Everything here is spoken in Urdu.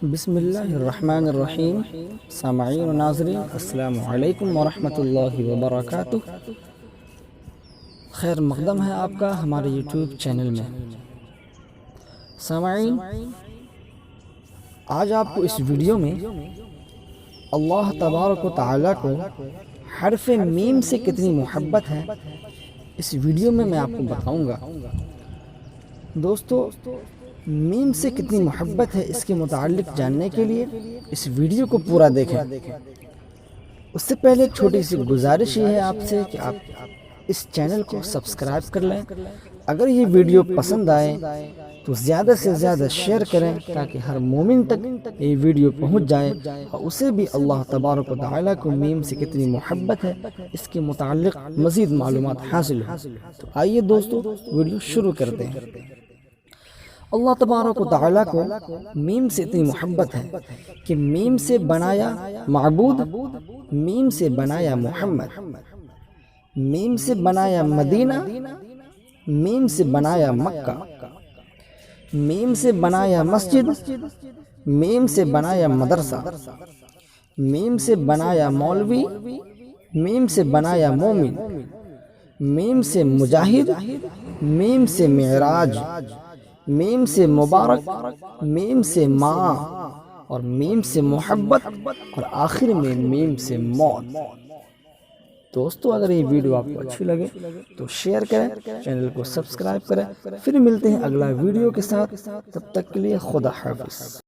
بسم اللہ الرحمن الرحیم۔ سامعین و ناظرین، السلام علیکم ورحمۃ اللہ وبرکاتہ۔ خیر مقدم ہے آپ کا ہمارے یوٹیوب چینل میں۔ سامعین، آج آپ کو اس ویڈیو میں اللہ تبارک و تعالیٰ کو حرف میم سے کتنی محبت ہے اس ویڈیو میں آپ کو بتاؤں گا۔ دوستو، میم سے کتنی محبت ہے اس کے متعلق جاننے کے لیے اس ویڈیو کو پورا دیکھیں۔ اس سے پہلے ایک چھوٹی سی گزارش یہ ہے آپ سے کہ آپ اس چینل کو سبسکرائب کر لیں۔ اگر یہ ویڈیو پسند آئے تو زیادہ سے زیادہ شیئر کریں تاکہ ہر مومن تک یہ ویڈیو پہنچ جائے اور اسے بھی اللہ تبارک و تعالیٰ کو میم سے کتنی محبت ہے اس کے متعلق مزید معلومات حاصل ہو۔ تو آئیے دوستو، ویڈیو شروع کرتے ہیں۔ اللہ تبارک و تعالیٰ کو میم سے اتنی محبت ہے کہ میم سے بنایا معبود، میم سے بنایا محمد، میم سے بنایا مدینہ، میم سے بنایا مکہ، میم سے بنایا مسجد، میم سے بنایا مدرسہ، میم سے بنایا مولوی، میم سے بنایا مومن، میم سے مجاہد، میم سے معراج، میم سے مبارک، میم سے ماں، اور میم سے محبت، اور آخر میں میم سے موت۔ دوستو، اگر یہ ویڈیو آپ کو اچھی لگے تو شیئر کریں، چینل کو سبسکرائب کریں۔ پھر ملتے ہیں اگلا ویڈیو کے ساتھ، تب تک کے لیے خدا حافظ۔